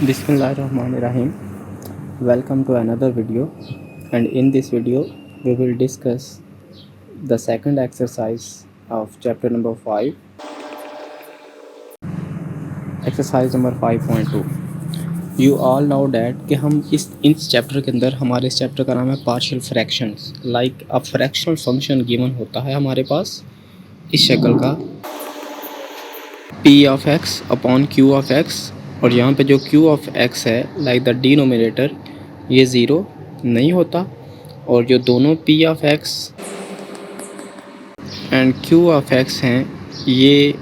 Bismillahirrahmanirrahim. Welcome to another video, and in this video we will discuss the second exercise of chapter number 5, exercise number 5.2. You all know that कि हम इस chapter के अंदर हमारे इस chapter का नाम है पार्शियल फ्रैक्शंस। लाइक अ फ्रैक्शनल फंक्शन गिवन होता है हमारे पास इस शक्ल का p of x upon q of x, और यहाँ पे जो q ऑफ x है लाइक द डिनोमिनेटर ये ज़ीरो नहीं होता, और जो दोनों p of x and q of x हैं ये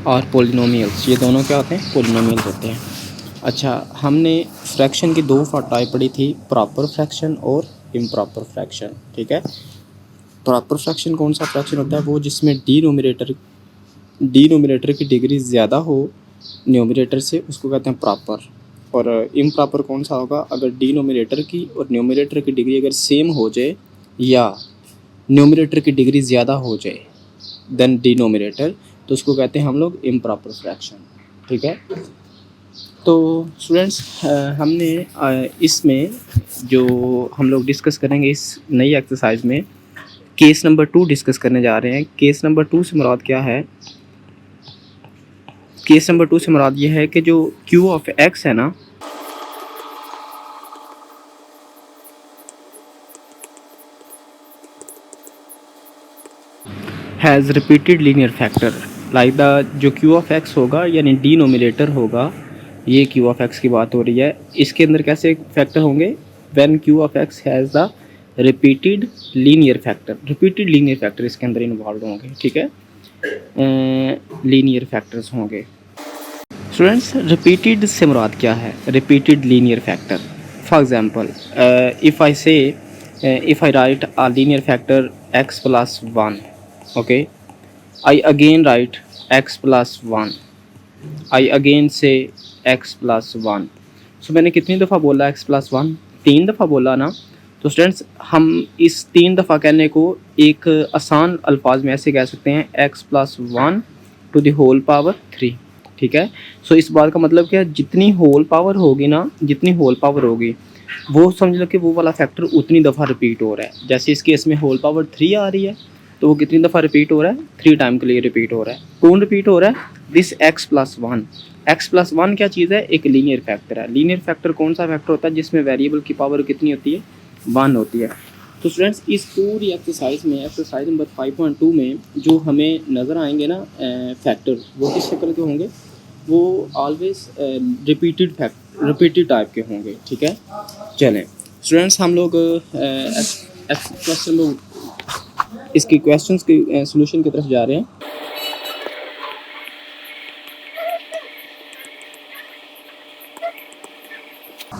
और पोलिनोमियल्स, ये दोनों क्या होते हैं? पोलिनोमियल्स होते हैं। अच्छा, हमने फ्रैक्शन की दो टाइप पढ़ी थी, प्रॉपर फ्रैक्शन और इम्प्रॉपर फ्रैक्शन। ठीक है, प्रॉपर फ्रैक्शन कौन सा फ्रैक्शन होता है? वो जिसमें डिनोमिनेटर की डिग्री ज़्यादा हो न्यूमरेटर से, उसको कहते हैं प्रॉपर। और इम्प्रॉपर कौन सा होगा? अगर डिनोमिनेटर की और न्यूमरेटर की डिग्री अगर सेम हो जाए या न्यूमरेटर की डिग्री ज़्यादा हो जाए देन डिनोमिनेटर, तो उसको कहते हैं हम लोग इम्प्रॉपर फ्रैक्शन। ठीक है, तो स्टूडेंट्स हमने इसमें जो हम लोग डिस्कस करेंगे इस नई एक्सरसाइज में केस नंबर 2 डिस्कस करने जा रहे हैं। केस नंबर 2 से मुराद क्या है? केस नंबर 2 से मुराद ये है कि जो q ऑफ x है ना, has repeated linear factor. Like the जो q ऑफ x होगा यानी डिनोमिनेटर होगा, ये q ऑफ x की बात हो रही है, इसके अंदर कैसे फैक्टर होंगे? When q of x has the repeated linear factor. Repeated linear factor इसके अंदर इन्वॉल्व होंगे। ठीक है, लीनियर फैक्टर्स होंगे। स्टूडेंट्स, रिपीटेड से मुराद क्या है? Repeated linear factor, for example if I right a linear factor x plus 1, okay, I again right x plus 1, I again से x प्लस 1। सो मैंने कितनी दफ़ा बोला x प्लस 1? 3 दफ़ा बोला ना। तो स्टूडेंट्स, हम इस 3 दफ़ा कहने को एक आसान अल्फाज में ऐसे कह सकते हैं, x plus 1 to the whole power 3। ठीक है, सो इस बात का मतलब क्या है? जितनी होल पावर होगी ना, जितनी होल पावर होगी वो समझ लो कि वो वाला फैक्टर उतनी दफ़ा रिपीट हो रहा है। जैसे इस केस में होल पावर 3 आ रही है, तो वो कितनी दफ़ा रिपीट हो रहा है? 3 टाइम के लिए रिपीट हो रहा है। कौन रिपीट हो रहा है? This x plus 1। x plus 1 क्या चीज़ है? एक लीनियर फैक्टर है। लीनियर फैक्टर कौन सा फैक्टर होता है? जिसमें वेरिएबल की पावर कितनी होती है? 1 होती है। तो स्टूडेंट्स, इस पूरी एक्सरसाइज में, एक्सरसाइज नंबर 5.2 में जो हमें नज़र आएंगे ना फैक्टर, वो किस शक्ल के होंगे? वो ऑलवेज रिपीटेड टाइप के होंगे। ठीक है, चलें स्टूडेंट्स, हम लोग क्वेश्चन इसकी क्वेश्चंस के सॉल्यूशन की तरफ जा रहे हैं।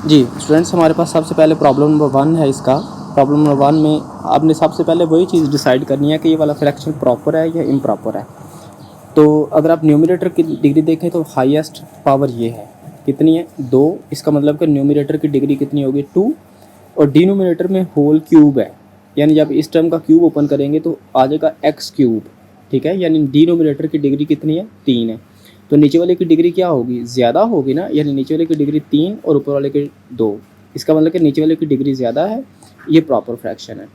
जी स्टूडेंट्स, हमारे पास सबसे पहले प्रॉब्लम नंबर 1 है। इसका प्रॉब्लम नंबर 1 में आपने सबसे पहले वही चीज़ डिसाइड करनी है कि ये वाला फ्रैक्शन प्रॉपर है या इम्प्रॉपर है। तो अगर आप न्यूमरेटर की डिग्री देखें तो हाईएस्ट पावर ये है, कितनी है? 2। इसका मतलब कि न्यूमरेटर की डिग्री कितनी होगी? 2। और डिनोमिनेटर में होल क्यूब है, यानी जब इस टर्म का क्यूब ओपन करेंगे तो आ जाएगा x क्यूब। ठीक है, यानी डिनोमिनेटर की डिग्री कितनी है? 3 है। तो नीचे वाले की डिग्री क्या होगी? ज़्यादा होगी ना, यानी नीचे वाले की डिग्री 3 और ऊपर वाले की 2। इसका मतलब कि नीचे वाले की डिग्री ज़्यादा है, ये प्रॉपर फ्रैक्शन है।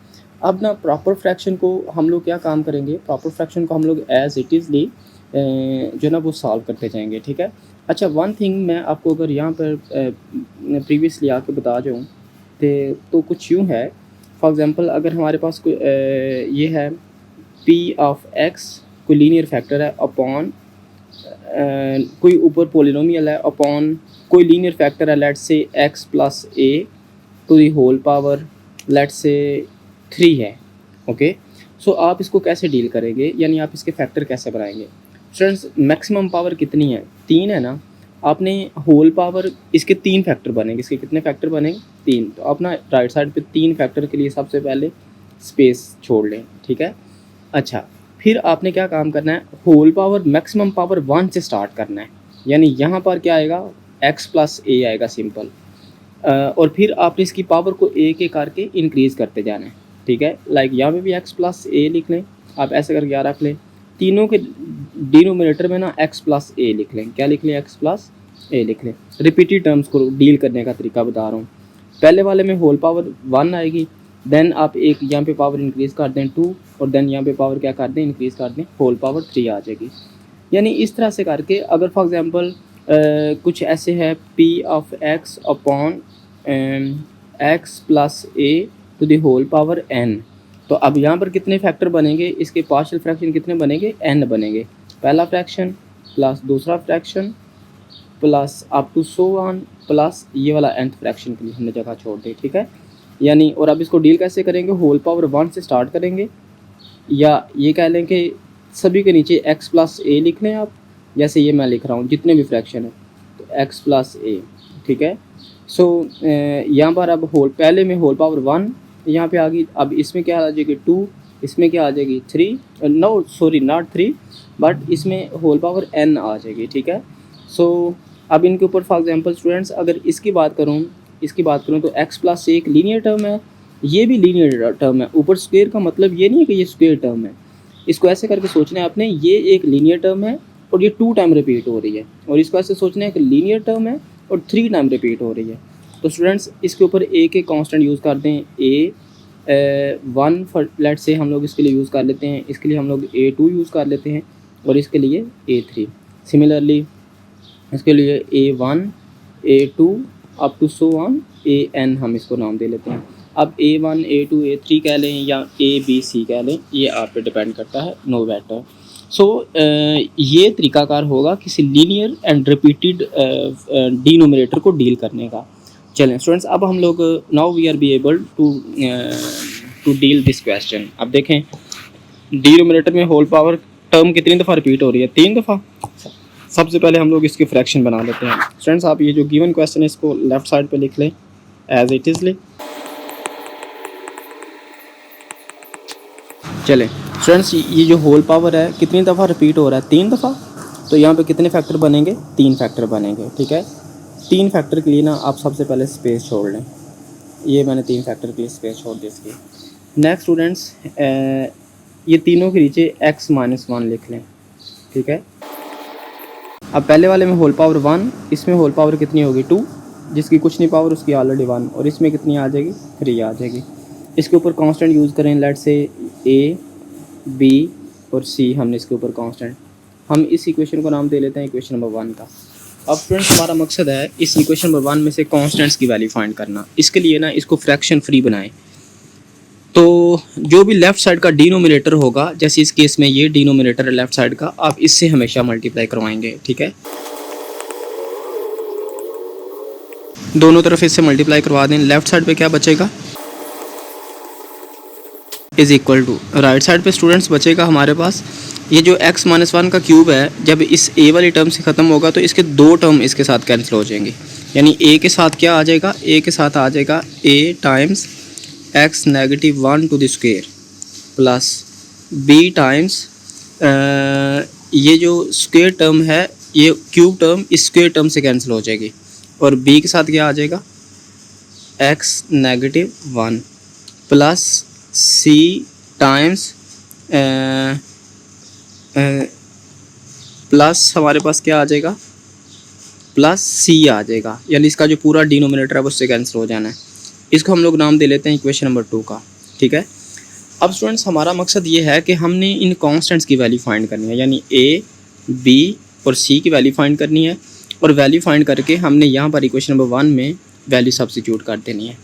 अब ना प्रॉपर फ्रैक्शन को हम लोग क्या काम करेंगे? प्रॉपर फ्रैक्शन को हम लोग एज इट इज़ ली जो ना वो सॉल्व करते जाएंगे। ठीक है, अच्छा, वन थिंग मैं आपको अगर यहाँ पर प्रीवियसली आके बता जाऊँ तो कुछ यूँ है। फॉर एग्ज़ाम्पल, अगर हमारे पास कोई ये है p ऑफ x, कोई लीनियर फैक्टर है अपॉन कोई ऊपर पोलिनोमियल है अपॉन कोई लीनियर फैक्टर है, let's say x plus a to the whole power let's say 3 है। ओके, सो आप इसको कैसे डील करेंगे, यानी आप इसके फैक्टर कैसे बनाएंगे? फ्रेंड्स, मैक्सिमम पावर कितनी है? 3 है ना। आपने होल पावर, इसके 3 फैक्टर बनेंगे। इसके कितने फैक्टर बनेंगे? 3। तो अपना राइट साइड पे 3 फैक्टर के लिए सबसे पहले स्पेस छोड़ लें। ठीक है, अच्छा, फिर आपने क्या काम करना है? होल पावर मैक्सिमम पावर 1 से स्टार्ट करना है, यानी यहाँ पर क्या आएगा? x प्लस a आएगा, सिंपल। और फिर आपने इसकी पावर को एक एक करके इंक्रीज़ करते जाना है। ठीक है, लाइक यहाँ पे भी x प्लस a लिख लें, आप ऐसे करके यहाँ रख लें। तीनों के डिनोमिनेटर में ना x प्लस ए लिख लें। क्या लिख लें? x प्लस ए लिख लें। रिपीटेड टर्म्स को डील करने का तरीका बता रहा हूँ। पहले वाले में होल पावर 1 आएगी, देन आप एक यहाँ पे पावर इंक्रीज़ कर दें 2, और देन यहाँ पे पावर क्या कर दें? इंक्रीज़ कर दें, होल पावर 3 आ जाएगी। यानी इस तरह से करके अगर फॉर एग्ज़ाम्पल कुछ ऐसे है p of x upon x plus a to the whole power n, तो अब यहाँ पर कितने फैक्टर बनेंगे? इसके पार्शियल फ्रैक्शन कितने बनेंगे? n बनेंगे। पहला फ्रैक्शन प्लस दूसरा fraction plus up to so on plus ये वाला nth फ्रैक्शन के लिए हमने जगह छोड़ दी, ठीक है। यानी और अब इसको डील कैसे करेंगे? होल पावर 1 से स्टार्ट करेंगे, या ये कह लें कि सभी के नीचे x प्लस ए लिख लें आप, जैसे ये मैं लिख रहा हूँ जितने भी फ्रैक्शन है तो x प्लस ए, ठीक है। सो यहाँ पर अब पहले में होल पावर 1 यहाँ पे आ गई, अब इसमें क्या आ जाएगी 2, इसमें क्या आ जाएगी 3, नो सॉरी नॉट 3 बट इसमें होल पावर n आ जाएगी, ठीक है। सो अब इनके ऊपर फॉर एग्जांपल स्टूडेंट्स अगर इसकी बात करूँ तो x प्लस एक लीनियर टर्म है, ये भी लीनियर टर्म है। ऊपर स्क्वायर का मतलब ये नहीं है कि ये स्क्वायर टर्म है, इसको ऐसे करके सोचना है आपने, ये एक लीनियर टर्म है और ये 2 टाइम रिपीट हो रही है, और इसको ऐसे सोचना है कि लीनियर टर्म है और 3 टाइम रिपीट हो रही है। तो स्टूडेंट्स इसके ऊपर ए के कांस्टेंट यूज़ करते हैं, ए 1 फॉर लेट से हम लोग इसके लिए यूज़ कर लेते हैं, इसके लिए हम लोग A2 यूज़ कर लेते हैं, और इसके लिए A3। सिमिलरली इसके लिए A1 A2 up to so on AN हम इसको नाम दे लेते हैं। अब A1 A2 A3 कह लें या ABC कह लें, ये आप पे डिपेंड करता है, नो मैटर। सो ये तरीकाकार होगा किसी लीनियर एंड रिपीटेड डिनोमिनेटर को डील करने का। चलें स्टूडेंट्स, अब हम लोग now we are be able to deal this question. अब देखें डिनोमिनेटर में होल पावर टर्म कितनी दफ़ा रिपीट हो रही है? 3 दफ़ा। सबसे पहले हम लोग इसके फ्रैक्शन बना लेते हैं। स्टूडेंट्स आप ये जो गिवन क्वेश्चन है इसको लेफ्ट साइड पे लिख लें एज इट इज़। चलें स्टूडेंट्स, ये जो होल पावर है कितनी दफ़ा रिपीट हो रहा है? 3 दफ़ा। तो यहाँ पे कितने फैक्टर बनेंगे? 3 फैक्टर बनेंगे, ठीक है। 3 फैक्टर के लिए ना आप सबसे पहले स्पेस छोड़ लें, ये मैंने 3 फैक्टर के लिए स्पेस छोड़ दी इसकी। नेक्स्ट स्टूडेंट्स ये तीनों के नीचे x माइनस 1 लिख लें, ठीक है। अब पहले वाले में होल पावर 1, इसमें होल पावर कितनी होगी? 2, जिसकी कुछ नहीं पावर उसकी ऑलरेडी 1, और इसमें कितनी आ जाएगी? 3 आ जाएगी। इसके ऊपर कांस्टेंट यूज़ करें, लेट से A, B और C, हमने इसके ऊपर कांस्टेंट, हम इस इक्वेशन को नाम दे लेते हैं इक्वेशन नंबर 1 का। अब फ्रेंड्स हमारा मकसद है इस इक्वेशन नंबर 1 में से कांस्टेंट्स की वैल्यू फाइंड करना। इसके लिए ना इसको फ्रैक्शन फ्री बनाएं, तो जो भी लेफ़्ट साइड का डिनोमिनेटर होगा, जैसे इस केस में ये डिनोमिनेटर है लेफ़्ट साइड का, आप इससे हमेशा मल्टीप्लाई करवाएंगे, ठीक है। दोनों तरफ इससे मल्टीप्लाई करवा दें। लेफ़्ट साइड पे क्या बचेगा? Is equal to, right side पे स्टूडेंट्स बचेगा हमारे पास ये जो x माइनस 1 का क्यूब है, जब इस a वाली टर्म से ख़त्म होगा तो इसके 2 टर्म इसके साथ कैंसिल हो जाएंगे। यानी a के साथ क्या आ जाएगा? a के साथ आ जाएगा a times x negative 1 to the square plus b times ये जो स्क्वायर टर्म है, ये क्यूब टर्म इस स्क्वायर टर्म से कैंसिल हो जाएगी, और b के साथ क्या आ जाएगा? x negative 1 plus c times plus हमारे पास क्या आ जाएगा? प्लस c आ जाएगा, यानी इसका जो पूरा डिनोमिनेटर है उससे कैंसिल हो जाना है। इसको हम लोग नाम दे लेते हैं इक्वेशन नंबर 2 का, ठीक है। अब स्टूडेंट्स हमारा मकसद ये है कि हमने इन कांस्टेंट्स की वैल्यू फाइंड करनी है, यानी a, b और c की वैल्यू फाइंड करनी है, और वैल्यू फाइंड करके हमने यहाँ पर इक्वेशन नंबर 1 में वैल्यू सब्स्टिट्यूट कर देनी है।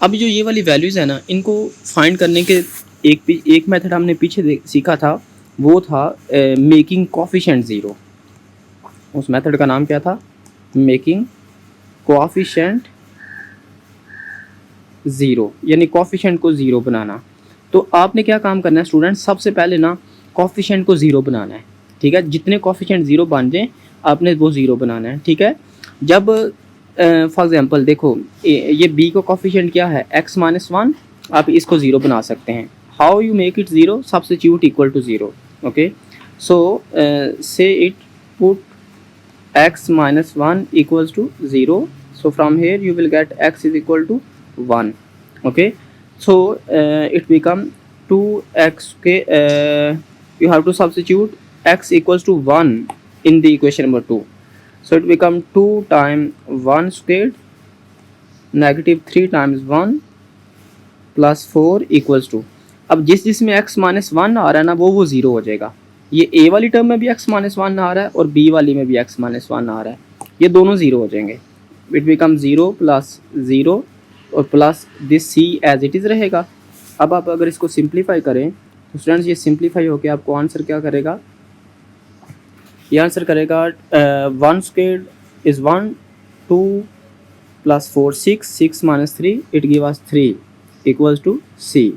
अब जो ये वाली वैल्यूज़ है ना, इनको फाइंड करने के एक मेथड हमने पीछे सीखा था, वो था मेकिंग कोफिशिएंट ज़ीरो। उस मेथड का नाम क्या था? मेकिंग कोफिशिएंट ज़ीरो, यानी कोफिशिएंट को ज़ीरो बनाना। तो आपने क्या काम करना है स्टूडेंट्स? सबसे पहले ना कोफिशिएंट को ज़ीरो बनाना है, ठीक है। जितने कोफिशिएंट ज़ीरो बन जाएँ आपने वो ज़ीरो बनाना है, ठीक है। जब फॉर एग्जांपल देखो ये b का कोफिशिएंट क्या है? x माइनस 1, आप इसको ज़ीरो बना सकते हैं। How you make it zero? Substitute equal to zero, okay. So say it put x minus 1 equals to 0. So from here you will get x is equal to 1. Okay. So it become 2x के you have to substitute x equals to 1 in the equation number 2. So it become 2 times 1 squared negative 3 times 1 plus 4 equals to, अब जिसमें x minus 1 आ रहा है ना वो 0 हो जाएगा। ये a वाली टर्म में भी x माइनस 1 आ रहा है और b वाली में भी x माइनस 1 आ रहा है, ये दोनों 0 हो जाएंगे। इट बिकम 0 प्लस 0 और plus this c as it is रहेगा। अब आप अगर इसको सिंप्लीफाई करें तो स्टूडेंट्स ये सिंप्लीफाई होकर आपको आंसर क्या करेगा, ये आंसर करेगा 1 squared is 1 2 plus 4 6 minus 3 it give us 3 equals to C.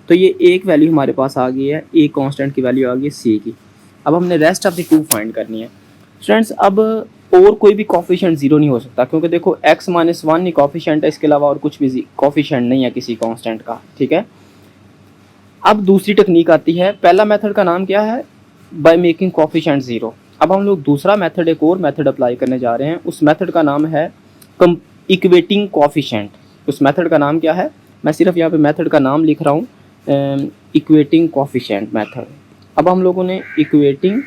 तो ये एक वैल्यू हमारे पास आ गई है, एक कांस्टेंट की वैल्यू आ गई है सी की। अब हमने rest of the two find करनी है स्टूडेंट्स। अब और कोई भी कॉफिशिएंट जीरो नहीं हो सकता क्योंकि देखो x माइनस 1 ही कॉफिशिएंट है, इसके अलावा और कुछ भी कॉफिशिएंट नहीं है किसी कांस्टेंट का, ठीक है। अब दूसरी टेक्निक आती है, पहला मेथड का नाम क्या है, बाय मेकिंग कॉफिशिएंट ज़ीरो। अब हम लोग दूसरा मेथड, एक और मेथड अप्लाई करने जा रहे हैं, उस मेथड का नाम है इक्वेटिंग कॉफिशिएंट। उस मेथड का नाम क्या है, मैं सिर्फ यहाँ पे मेथड का नाम लिख रहा हूँ, इक्वेटिंग कॉफिशिएंट मेथड। अब हम लोगों ने इक्वेटिंग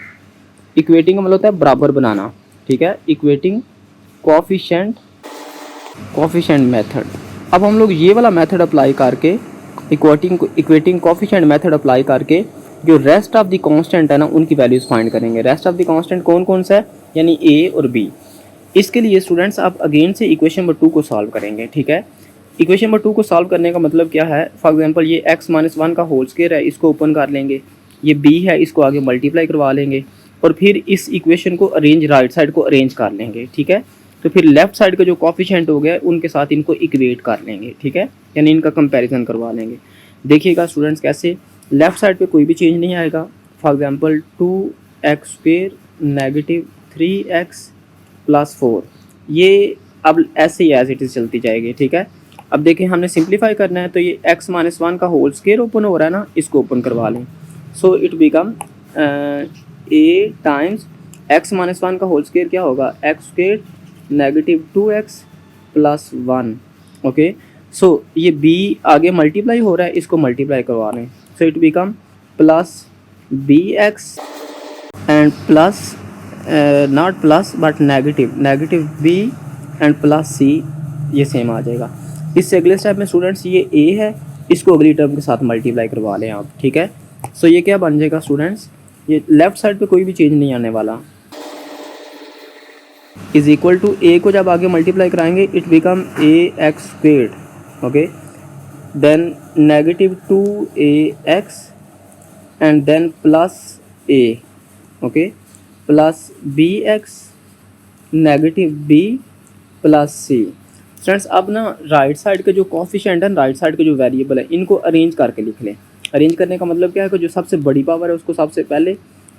का मतलब होता है बराबर बनाना, ठीक है, इक्वेटिंग कॉफिशिएंट मेथड। अब हम लोग ये वाला मेथड अप्लाई करके इक्वेटिंग कॉफिशिएंट मेथड अप्लाई करके जो रेस्ट ऑफ द कांस्टेंट है ना उनकी वैल्यूज़ फाइंड करेंगे। रेस्ट ऑफ द कांस्टेंट कौन कौन सा है, यानी a और b। इसके लिए स्टूडेंट्स आप अगेन से इक्वेशन नंबर 2 को सॉल्व करेंगे, ठीक है। इक्वेशन नंबर 2 को सॉल्व करने का मतलब क्या है, फॉर एग्जांपल ये x माइनस 1 का होल स्क्वायर है, इसको ओपन कर लेंगे, ये b है इसको आगे मल्टीप्लाई करवा लेंगे और फिर इस इक्वेशन को अरेंज, राइट साइड को अरेंज कर लेंगे, ठीक है। तो फिर लेफ्ट साइड का जो कॉफिशिएंट हो गया उनके साथ इनको इक्वेट कर लेंगे, ठीक है, यानी इनका कंपैरिजन करवा लेंगे। देखिएगा स्टूडेंट्स कैसे, लेफ्ट साइड पे कोई भी चेंज नहीं आएगा। For example 2x square negative 3x plus 4, ये अब ऐसे ही एज इट इज़ चलती जाएगी, ठीक है। अब देखें हमने सिंप्लीफाई करना है तो ये x माइनस 1 का होल स्क्वायर ओपन हो रहा है ना, इसको ओपन करवा लें। So it become a times x minus 1 का होल स्क्वायर क्या होगा, x square negative 2x plus 1, okay. So ये b आगे मल्टीप्लाई हो रहा है, इसको मल्टीप्लाई करवा लें। So it become plus bx and plus not plus but negative b and plus c, ये सेम आ जाएगा। इससे अगले स्टेप में स्टूडेंट्स ये a है, इसको अगली टर्म के साथ मल्टीप्लाई करवा लें आप, ठीक है। सो ये क्या बन जाएगा स्टूडेंट्स, ये लेफ्ट साइड पे कोई भी चेंज नहीं आने वाला, इज इक्वल टू a को जब आगे मल्टीप्लाई कराएंगे it become ax squared, okay, then negative 2ax and then plus a, okay, plus bx negative b plus c। Friends अब ना राइट साइड के जो कॉफिशिएंट है, राइट साइड के जो वेरिएबल है, इनको अरेंज करके लिख लें। अरेंज करने का मतलब क्या है कि जो सबसे बड़ी पावर है उसको सबसे पहले,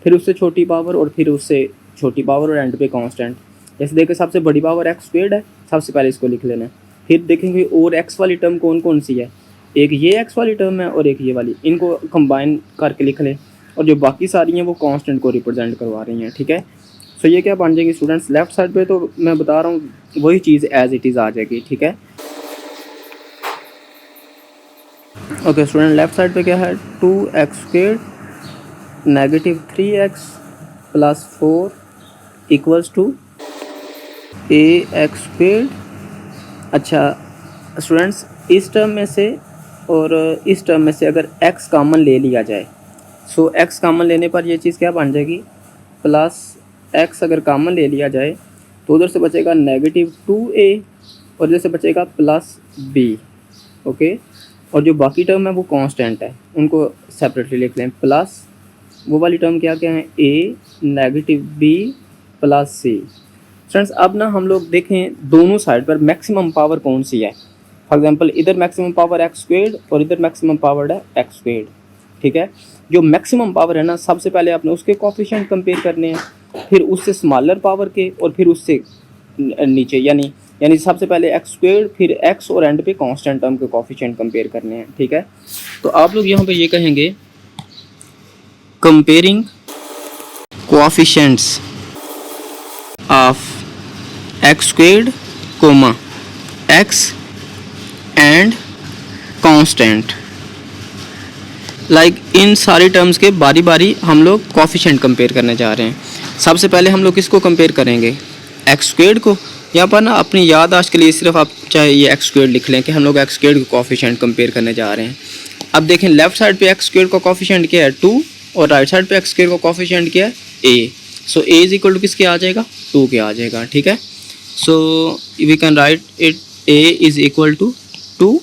फिर उससे छोटी पावर और फिर उससे छोटी पावर और एंड पे कांस्टेंट। जैसे देखिए सबसे बड़ी पावर x स्क्वायर्ड है, सबसे पहले इसको लिख लेना है। फिर देखेंगे और x वाली टर्म कौन कौन सी है, एक ये x वाली टर्म है और एक ये वाली, इनको कंबाइन करके लिख लें और जो बाकी सारी हैं वो कांस्टेंट को रिप्रेजेंट करवा रही हैं, ठीक है। सो ये क्या बन जाएगी स्टूडेंट्स, लेफ्ट साइड पे तो मैं बता रहा हूँ वही चीज़ एज इट इज़ आ जाएगी, ठीक है। ओके स्टूडेंट, लेफ्ट साइड पे क्या है, 2x square negative 3x plus 4 equals to ax square. अच्छा स्टूडेंट्स, इस टर्म में से और इस टर्म में से अगर x कॉमन ले लिया जाए, सो x कॉमन लेने पर ये चीज़ क्या बन जाएगी, प्लस x अगर कॉमन ले लिया जाए तो उधर से बचेगा नेगेटिव 2a और इधर से बचेगा प्लस b, ओके। और जो बाकी टर्म है वो कांस्टेंट है, उनको सेपरेटली लिख लें। प्लस वो वाली टर्म क्या क्या है, a negative b plus c। Friends अब ना हम लोग देखें दोनों साइड पर मैक्सिमम पावर कौन सी है। फॉर एग्जांपल इधर मैक्सिमम पावर x स्क्वेयर्ड और इधर मैक्सिमम पावर है x स्क्वेयर्ड, ठीक है। जो मैक्सिमम पावर है ना, सबसे पहले आपने उसके कोफिशिएंट कंपेयर करने हैं, फिर उससे स्मॉलर पावर के और फिर उससे नीचे, यानी सबसे पहले x स्क्वेयर्ड फिर x और एंड पे कांस्टेंट टर्म के कोफिशिएंट कंपेयर करने हैं, ठीक है। तो आप लोग यहाँ पे ये कहेंगे comparing coefficients of x squared comma x and constant, like इन सारी टर्म्स के बारी बारी हम लोग कोफिशिएंट कंपेयर करने जा रहे हैं। सबसे पहले हम लोग किसको कंपेयर करेंगे, एक्स स्क्वेयर्ड को। यहाँ पर ना अपनी याददाश्त के लिए सिर्फ आप चाहे ये एक्स स्क्वेयर्ड लिख लें कि हम लोग एक्स स्क्वेयर्ड को कोफिशिएंट कंपेयर करने जा रहे हैं। अब देखें लेफ्ट साइड पे एक्स स्क्वेयर का कोफिशिएंट क्या है 2 और राइट साइड पे एक्स स्क्वेयर का कोफिशिएंट क्या है a. So a is equal to किसके आ जाएगा, 2 के आ जाएगा, ठीक है। So we can write it a is equal to 2।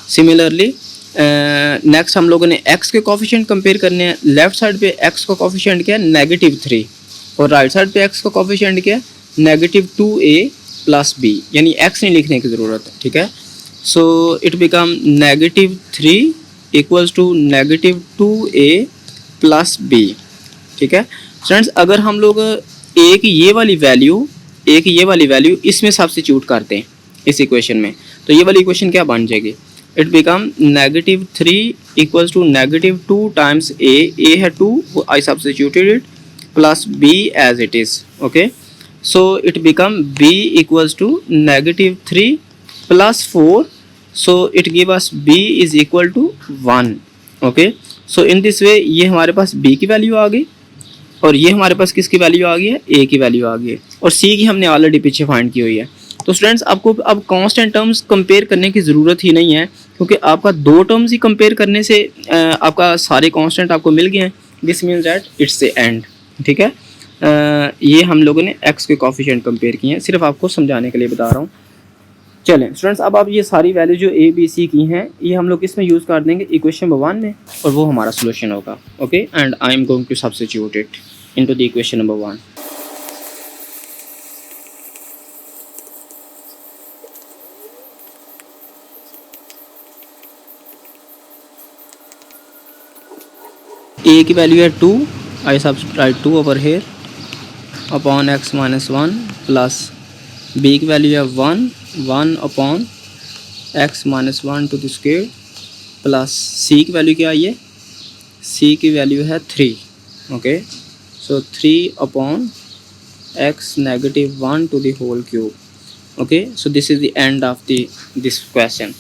Similarly next हम लोगों ने x के कोफिशिएंट कंपेयर करने हैं। लेफ्ट साइड पे x का कोफिशिएंट क्या है -3 और राइट साइड पे x का कोफिशिएंट क्या है -2a + b, यानी x नहीं लिखने की ज़रूरत है, ठीक है। So it become -3 equals to -2a + b, ठीक है। फ्रेंड्स अगर हम लोग एक ये वाली वैल्यू इसमें सब्स्टिट्यूट करते हैं इस इक्वेशन में, तो ये वाली इक्वेशन क्या बन जाएगी, it become -3 equals to -2 times a है 2, I substituted it, plus b as it is, okay. So it become b equals to -3 + 4, so it give us b is equal to 1, okay. So in this way ये हमारे पास b की value आ गई और ये हमारे पास किसकी value आ गई है, a की वैल्यू आ गई है, और c की हमने ऑलरेडी पीछे फाइंड की हुई है। तो स्टूडेंट्स आपको अब कांस्टेंट टर्म्स कंपेयर करने की ज़रूरत ही नहीं है, क्योंकि आपका 2 टर्म्स ही कंपेयर करने से आपका सारे कांस्टेंट आपको मिल गए हैं। This means that it's the end, ठीक है। ये हम लोगों ने x के कोफिशिएंट कंपेयर किए हैं, सिर्फ आपको समझाने के लिए बता रहा हूँ। चलें स्टूडेंट्स अब आप ये सारी वैल्यू जो a b c की हैं ये हम लोग इसमें यूज़ कर देंगे इक्वेशन नंबर 1 में, और वो हमारा सोल्यूशन होगा, okay. And I am going to substitute it into the equation number 1। a की वैल्यू है 2, I subtract 2 over here upon x -1 plus b की वैल्यू है 1 upon x -1 to the square plus c की value क्या आई है, c की value है 3, okay. So 3 upon x -1 to the whole cube, okay. So this is the end of this question.